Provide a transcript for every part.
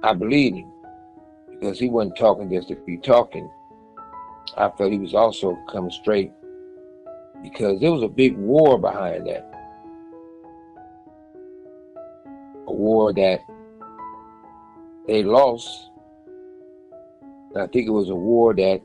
I believed him because he wasn't talking just to be talking. I felt he was also coming straight because there was a big war behind that. A war that they lost. And I think it was a war that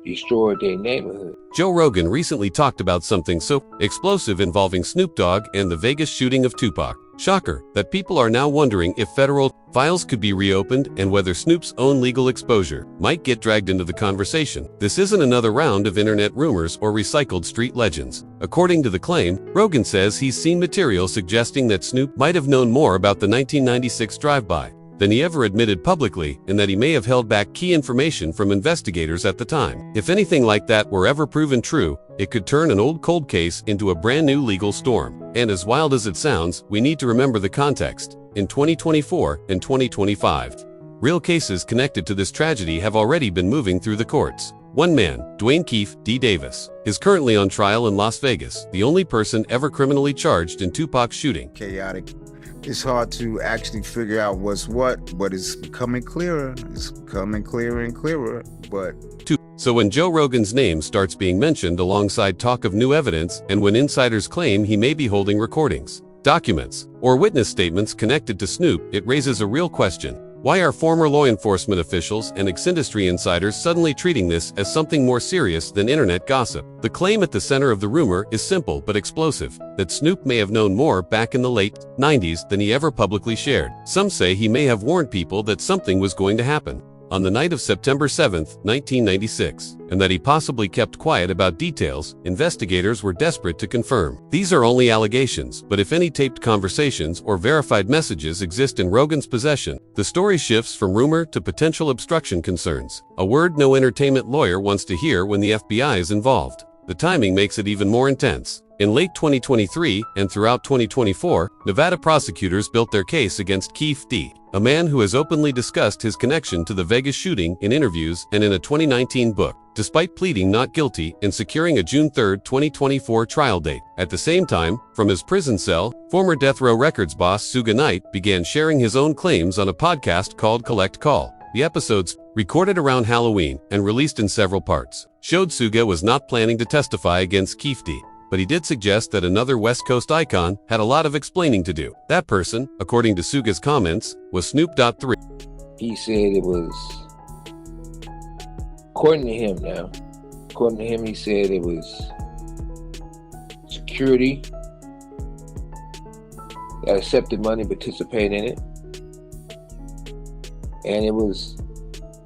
destroyed their neighborhood. Joe Rogan recently talked about something so explosive involving Snoop Dogg and the Vegas shooting of Tupac. Shocker that people are now wondering if federal files could be reopened and whether Snoop's own legal exposure might get dragged into the conversation. This isn't another round of internet rumors or recycled street legends. According to the claim, Rogan says he's seen material suggesting that Snoop might have known more about the 1996 drive-by than he ever admitted publicly, and that he may have held back key information from investigators at the time. If anything like that were ever proven true, it could turn an old cold case into a brand new legal storm. And as wild as it sounds, we need to remember the context. In 2024 and 2025, real cases connected to this tragedy have already been moving through the courts. One man, Dwayne Keefe D. Davis, is currently on trial in Las Vegas, the only person ever criminally charged in Tupac's shooting. Chaotic. It's hard to actually figure out what's what, but it's becoming clearer. It's becoming clearer and clearer, but... So when Joe Rogan's name starts being mentioned alongside talk of new evidence, and when insiders claim he may be holding recordings, documents, or witness statements connected to Snoop, it raises a real question. Why are former law enforcement officials and ex-industry insiders suddenly treating this as something more serious than internet gossip? The claim at the center of the rumor is simple but explosive, that Snoop may have known more back in the late 90s than he ever publicly shared. Some say he may have warned people that something was going to happen on the night of September 7, 1996, and that he possibly kept quiet about details investigators were desperate to confirm. These are only allegations, but if any taped conversations or verified messages exist in Rogan's possession, the story shifts from rumor to potential obstruction concerns, a word no entertainment lawyer wants to hear when the FBI is involved. The timing makes it even more intense. In late 2023 and throughout 2024, Nevada prosecutors built their case against Keefe D., a man who has openly discussed his connection to the Vegas shooting in interviews and in a 2019 book, despite pleading not guilty and securing a June 3, 2024 trial date. At the same time, from his prison cell, former Death Row Records boss Suge Knight began sharing his own claims on a podcast called Collect Call. The episodes, recorded around Halloween and released in several parts, showed Suge was not planning to testify against Keefe D., but he did suggest that another West Coast icon had a lot of explaining to do. That person, according to Suge's comments, was Snoop Dogg. He said it was, according to him, he said it was security that accepted money, participated in it, and it was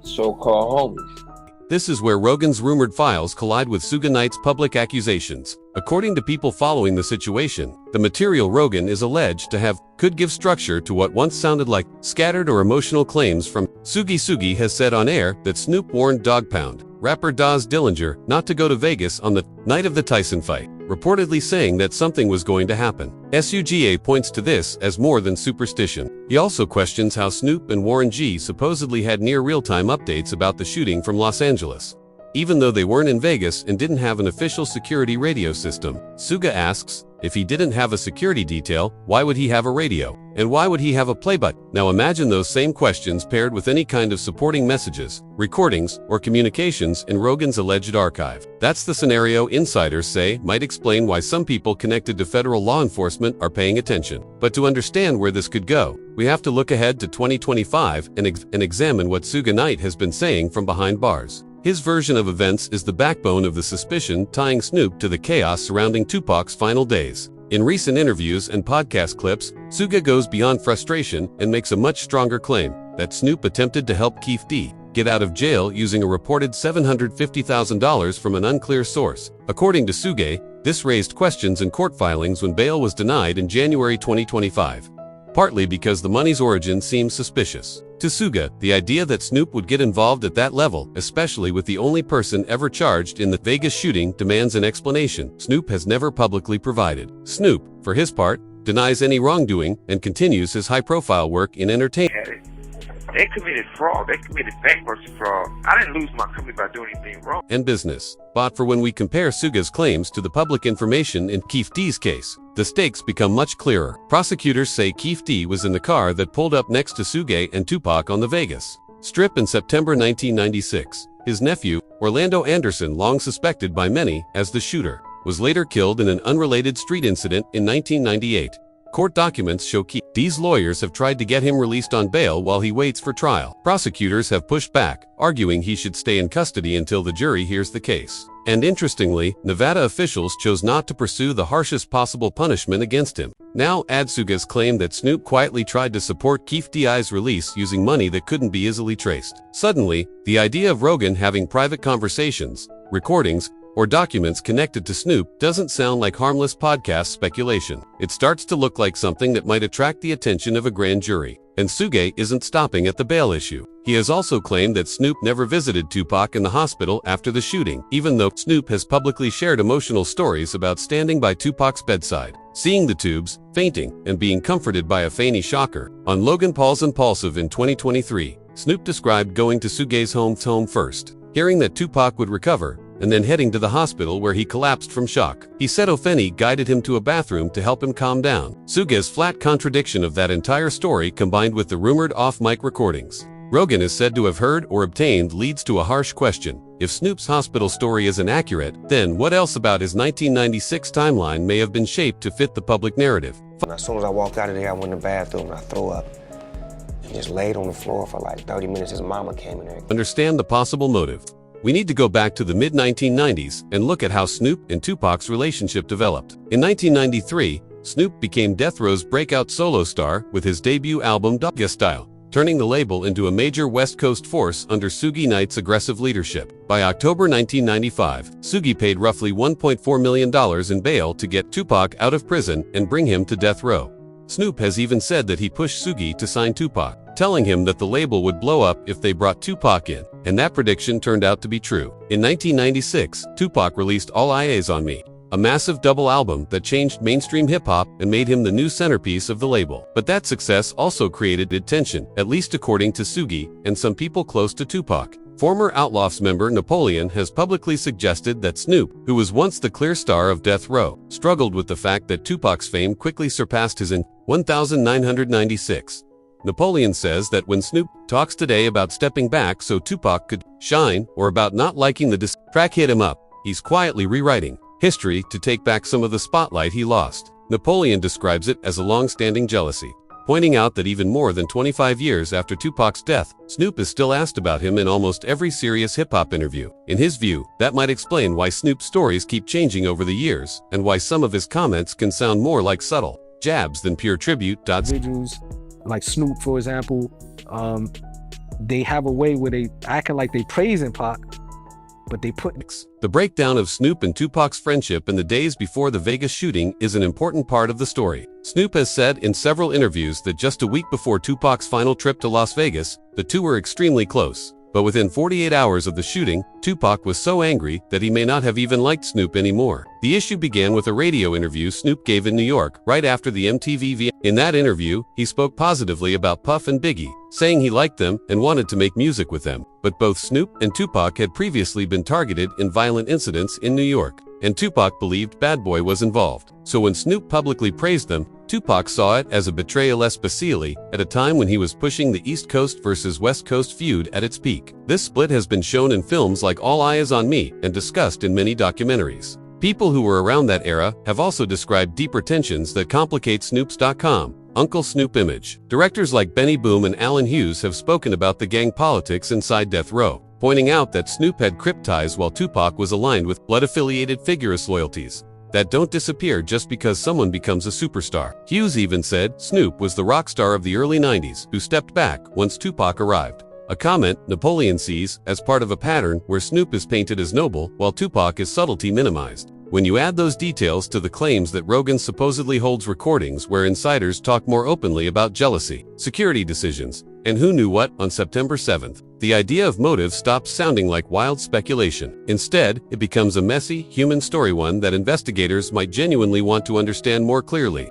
so-called homies. This is where Rogan's rumored files collide with Suge Knight's public accusations. According to people following the situation, the material Rogan is alleged to have could give structure to what once sounded like scattered or emotional claims from Suge. Suge has said on air that Snoop warned Dogg Pound rapper Daz Dillinger not to go to Vegas on the night of the Tyson fight, reportedly saying that something was going to happen. Suga points to this as more than superstition. He also questions how Snoop and Warren G supposedly had near real-time updates about the shooting from Los Angeles, even though they weren't in Vegas and didn't have an official security radio system. Suga asks, if he didn't have a security detail, why would he have a radio? And why would he have a play button? Now imagine those same questions paired with any kind of supporting messages, recordings, or communications in Rogan's alleged archive. That's the scenario insiders say might explain why some people connected to federal law enforcement are paying attention. But to understand where this could go, we have to look ahead to 2025 and examine what Suge Knight has been saying from behind bars. His version of events is the backbone of the suspicion tying Snoop to the chaos surrounding Tupac's final days. In recent interviews and podcast clips, Suge goes beyond frustration and makes a much stronger claim that Snoop attempted to help Keefe D. get out of jail using a reported $750,000 from an unclear source. According to Suge, this raised questions in court filings when bail was denied in January 2025, partly because the money's origin seems suspicious. To Suge, the idea that Snoop would get involved at that level, especially with the only person ever charged in the Vegas shooting, demands an explanation Snoop has never publicly provided. Snoop, for his part, denies any wrongdoing and continues his high-profile work in entertainment. They committed fraud. They committed bankruptcy fraud. I didn't lose my company by doing anything wrong. And business. But for when we compare Suga's claims to the public information in Keefe D's case, the stakes become much clearer. Prosecutors say Keefe D was in the car that pulled up next to Suge and Tupac on the Vegas Strip in September 1996. His nephew, Orlando Anderson, long suspected by many as the shooter, was later killed in an unrelated street incident in 1998. Court documents show Keefe D's lawyers have tried to get him released on bail while he waits for trial. Prosecutors have pushed back, arguing he should stay in custody until the jury hears the case. And interestingly, Nevada officials chose not to pursue the harshest possible punishment against him. Now add Suga's claim that Snoop quietly tried to support Keefe D's release using money that couldn't be easily traced. Suddenly, the idea of Rogan having private conversations, recordings, or documents connected to Snoop doesn't sound like harmless podcast speculation. It starts to look like something that might attract the attention of a grand jury. And Suge isn't stopping at the bail issue. He has also claimed that Snoop never visited Tupac in the hospital after the shooting, even though Snoop has publicly shared emotional stories about standing by Tupac's bedside, seeing the tubes, fainting, and being comforted by a fainy shocker. On Logan Paul's Impulsive in 2023, Snoop described going to Suge's home first, hearing that Tupac would recover, and then heading to the hospital where he collapsed from shock. He said O'Fenny guided him to a bathroom to help him calm down. Suge's flat contradiction of that entire story combined with the rumored off-mic recordings Rogan is said to have heard or obtained leads to a harsh question. If Snoop's hospital story isn't accurate, then what else about his 1996 timeline may have been shaped to fit the public narrative? As soon as I walked out of there, I went in the bathroom and I threw up. And just laid on the floor for like 30 minutes. His mama came in there. Understand the possible motive. We need to go back to the mid-1990s and look at how Snoop and Tupac's relationship developed. In 1993, Snoop became Death Row's breakout solo star with his debut album Dogga Style, turning the label into a major West Coast force under Suge Knight's aggressive leadership. By October 1995, Suge paid roughly $1.4 million in bail to get Tupac out of prison and bring him to death row. Snoop has even said that he pushed Suge to sign Tupac, telling him that the label would blow up if they brought Tupac in, and that prediction turned out to be true. In 1996, Tupac released All Eyes on Me, a massive double album that changed mainstream hip-hop and made him the new centerpiece of the label. But that success also created tension, at least according to Suge and some people close to Tupac. Former Outlaws member Napoleon has publicly suggested that Snoop, who was once the clear star of Death Row, struggled with the fact that Tupac's fame quickly surpassed his in 1996. Napoleon says that when Snoop talks today about stepping back so Tupac could shine, or about not liking the track hit him up, he's quietly rewriting history to take back some of the spotlight he lost. Napoleon describes it as a long-standing jealousy, pointing out that even more than 25 years after Tupac's death, Snoop is still asked about him in almost every serious hip-hop interview. In his view, that might explain why Snoop's stories keep changing over the years, and why some of his comments can sound more like subtle jabs than pure tribute. Individuals like Snoop, for example, they have a way where they acting like they praising Pac, but they put... The breakdown of Snoop and Tupac's friendship in the days before the Vegas shooting is an important part of the story. Snoop has said in several interviews that just a week before Tupac's final trip to Las Vegas, the two were extremely close. But within 48 hours of the shooting, Tupac was so angry that he may not have even liked Snoop anymore. The issue began with a radio interview Snoop gave in New York right after the MTV. In that interview, he spoke positively about Puff and Biggie, saying he liked them and wanted to make music with them. But both Snoop and Tupac had previously been targeted in violent incidents in New York, and Tupac believed Bad Boy was involved. So when Snoop publicly praised them, Tupac saw it as a betrayal especially at a time when he was pushing the East Coast versus West Coast feud at its peak. This split has been shown in films like All Eyes on Me and discussed in many documentaries. People who were around that era have also described deeper tensions that complicate Snoop's Uncle Snoop image. Directors like Benny Boom and Alan Hughes have spoken about the gang politics inside Death Row, pointing out that Snoop had Crip ties while Tupac was aligned with blood-affiliated figurist loyalties that don't disappear just because someone becomes a superstar. Hughes even said Snoop was the rock star of the early 90s who stepped back once Tupac arrived, a comment Napoleon sees as part of a pattern where Snoop is painted as noble while Tupac is subtlety minimized. When you add those details to the claims that Rogan supposedly holds recordings where insiders talk more openly about jealousy, security decisions, and Who Knew What on September 7th, the idea of motive stops sounding like wild speculation. Instead, it becomes a messy, human story, one that investigators might genuinely want to understand more clearly.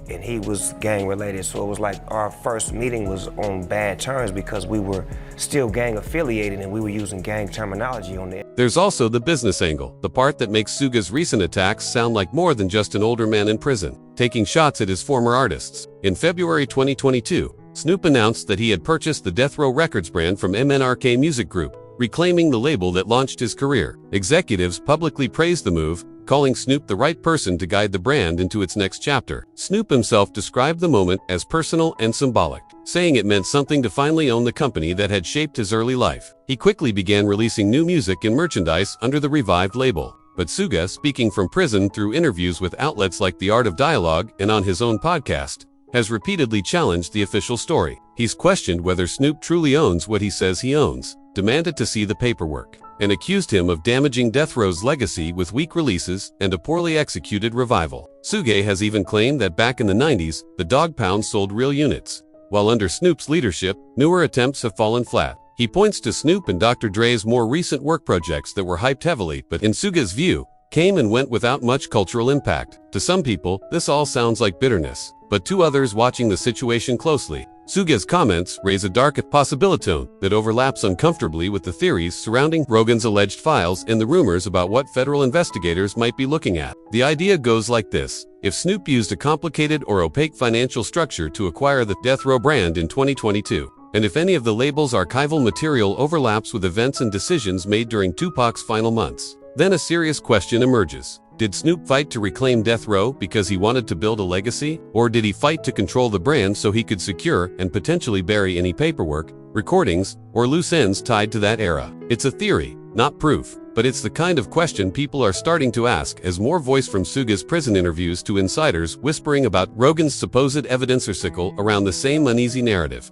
And he was gang related, so it was like our first meeting was on bad terms because we were still gang affiliated and we were using gang terminology on there. There's also the business angle, the part that makes Suga's recent attacks sound like more than just an older man in prison, taking shots at his former artists. In February 2022, Snoop announced that he had purchased the Death Row Records brand from MNRK Music Group, reclaiming the label that launched his career. Executives publicly praised the move, calling Snoop the right person to guide the brand into its next chapter. Snoop himself described the moment as personal and symbolic, saying it meant something to finally own the company that had shaped his early life. He quickly began releasing new music and merchandise under the revived label. But Suga, speaking from prison through interviews with outlets like The Art of Dialogue and on his own podcast, has repeatedly challenged the official story. He's questioned whether Snoop truly owns what he says he owns, demanded to see the paperwork, and accused him of damaging Death Row's legacy with weak releases and a poorly executed revival. Suga has even claimed that back in the 90s, the Dog Pound sold real units, while under Snoop's leadership, newer attempts have fallen flat. He points to Snoop and Dr. Dre's more recent work projects that were hyped heavily, but in Suga's view, came and went without much cultural impact. To some people, this all sounds like bitterness, but to others watching the situation closely, Suga's comments raise a dark possibility that overlaps uncomfortably with the theories surrounding Rogan's alleged files and the rumors about what federal investigators might be looking at. The idea goes like this: if Snoop used a complicated or opaque financial structure to acquire the Death Row brand in 2022, and if any of the label's archival material overlaps with events and decisions made during Tupac's final months, then a serious question emerges. Did Snoop fight to reclaim Death Row because he wanted to build a legacy? Or did he fight to control the brand so he could secure and potentially bury any paperwork, recordings, or loose ends tied to that era? It's a theory, not proof, but it's the kind of question people are starting to ask as more voice from Suga's prison interviews to insiders whispering about Rogan's supposed evidence or circle around the same uneasy narrative.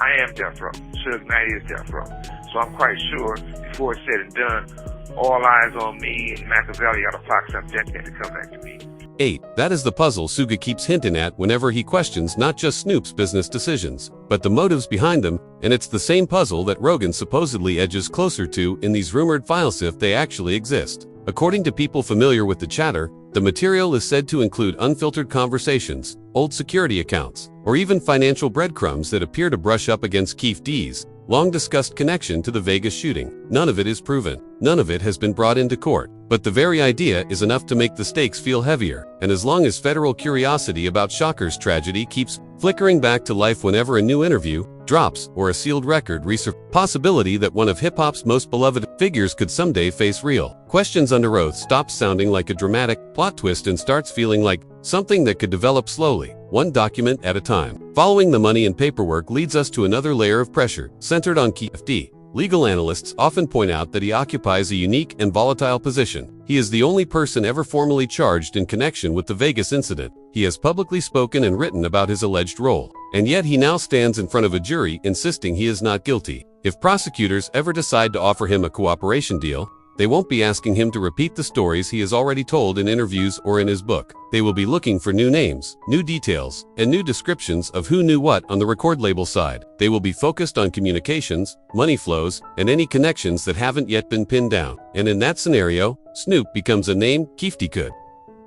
I am Death Row. Suge Knight is Death Row. So I'm quite sure, before it's said and done, all eyes on me, and Machiavelli ought to plot something definite to come back to me. 8. That is the puzzle Suga keeps hinting at whenever he questions not just Snoop's business decisions, but the motives behind them, and it's the same puzzle that Rogan supposedly edges closer to in these rumored files if they actually exist. According to people familiar with the chatter, the material is said to include unfiltered conversations, old security accounts, or even financial breadcrumbs that appear to brush up against Keefe D's long-discussed connection to the Vegas shooting. None of it is proven. None of it has been brought into court. But the very idea is enough to make the stakes feel heavier. And as long as federal curiosity about Shocker's tragedy keeps flickering back to life whenever a new interview drops or a sealed record resurfaces, possibility that one of hip-hop's most beloved figures could someday face real questions under oath stops sounding like a dramatic plot twist and starts feeling like something that could develop slowly, one document at a time. Following the money and paperwork leads us to another layer of pressure, centered on Keefe D. Legal analysts often point out that he occupies a unique and volatile position. He is the only person ever formally charged in connection with the Vegas incident. He has publicly spoken and written about his alleged role, and yet he now stands in front of a jury insisting he is not guilty. If prosecutors ever decide to offer him a cooperation deal, they won't be asking him to repeat the stories he has already told in interviews or in his book. They will be looking for new names, new details, and new descriptions of who knew what on the record label side. They will be focused on communications, money flows, and any connections that haven't yet been pinned down. And in that scenario, Snoop becomes a name Keefe could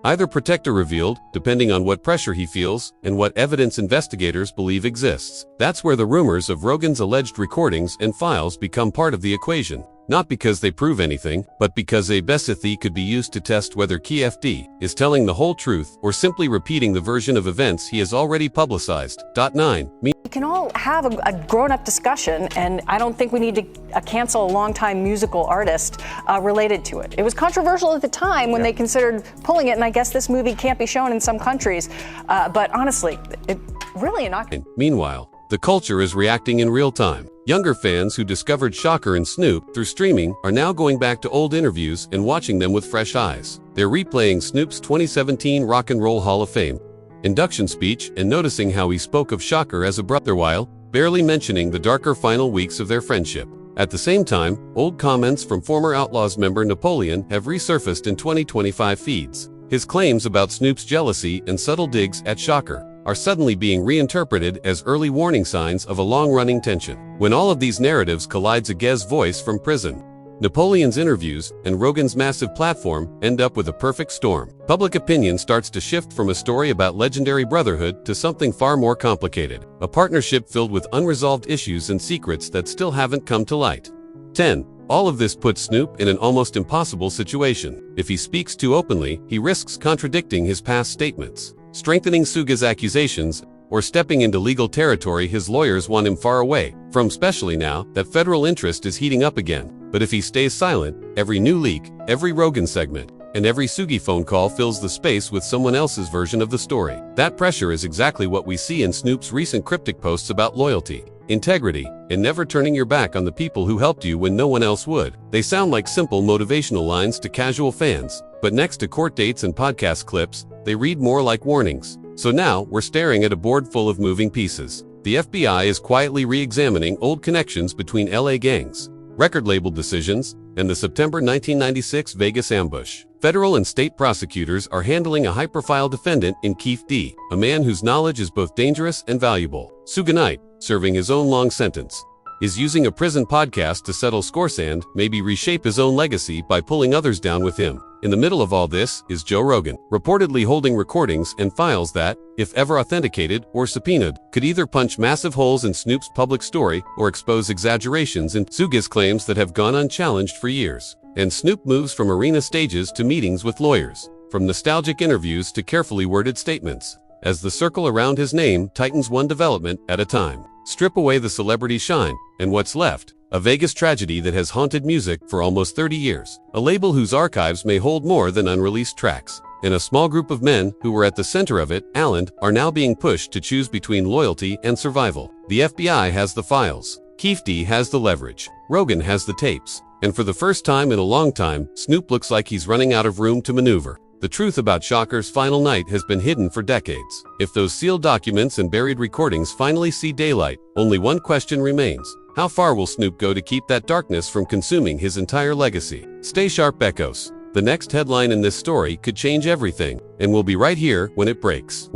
either protect or revealed, depending on what pressure he feels and what evidence investigators believe exists. That's where the rumors of Rogan's alleged recordings and files become part of the equation. Not because they prove anything, but because a besthethy could be used to test whether Keefe is telling the whole truth or simply repeating the version of events he has already publicized. 9. We can all have a grown-up discussion, and I don't think we need to cancel a longtime musical artist related to it. It was controversial at the time when they considered pulling it, and I guess this movie can't be shown in some countries. But honestly, it really innocuous. Meanwhile, the culture is reacting in real time. Younger fans who discovered Shocker and Snoop through streaming are now going back to old interviews and watching them with fresh eyes. They're replaying Snoop's 2017 Rock and Roll Hall of Fame induction speech and noticing how he spoke of Shocker as a brother while barely mentioning the darker final weeks of their friendship. At the same time, old comments from former Outlaws member Napoleon have resurfaced in 2025 feeds. His claims about Snoop's jealousy and subtle digs at Shocker are suddenly being reinterpreted as early warning signs of a long-running tension. When all of these narratives collides, Agues's voice from prison, Napoleon's interviews, and Rogan's massive platform end up with a perfect storm. Public opinion starts to shift from a story about legendary brotherhood to something far more complicated, a partnership filled with unresolved issues and secrets that still haven't come to light. 10. All of this puts Snoop in an almost impossible situation. If he speaks too openly, he risks contradicting his past statements, strengthening Suga's accusations, or stepping into legal territory his lawyers want him far away from, especially now that federal interest is heating up again. But if he stays silent, every new leak, every Rogan segment, and every Sugi phone call fills the space with someone else's version of the story. That pressure is exactly what we see in Snoop's recent cryptic posts about loyalty, integrity, and never turning your back on the people who helped you when no one else would. They sound like simple motivational lines to casual fans, but next to court dates and podcast clips, they read more like warnings. So now, we're staring at a board full of moving pieces. The FBI is quietly re-examining old connections between LA gangs, record label decisions, and the September 1996 Vegas ambush. Federal and state prosecutors are handling a high-profile defendant in Keith D., a man whose knowledge is both dangerous and valuable. Suge Knight, serving his own long sentence, is using a prison podcast to settle scores and maybe reshape his own legacy by pulling others down with him. In the middle of all this is Joe Rogan, reportedly holding recordings and files that, if ever authenticated or subpoenaed, could either punch massive holes in Snoop's public story or expose exaggerations in Suge's claims that have gone unchallenged for years. And Snoop moves from arena stages to meetings with lawyers, from nostalgic interviews to carefully worded statements, as the circle around his name tightens one development at a time. Strip away the celebrity shine, and what's left? A Vegas tragedy that has haunted music for almost 30 years. A label whose archives may hold more than unreleased tracks. And a small group of men who were at the center of it, are now being pushed to choose between loyalty and survival. The FBI has the files. Keith D has the leverage. Rogan has the tapes. And for the first time in a long time, Snoop looks like he's running out of room to maneuver. The truth about Shocker's final night has been hidden for decades. If those sealed documents and buried recordings finally see daylight, only one question remains. How far will Snoop go to keep that darkness from consuming his entire legacy? Stay sharp, Echoes. The next headline in this story could change everything, and we'll be right here when it breaks.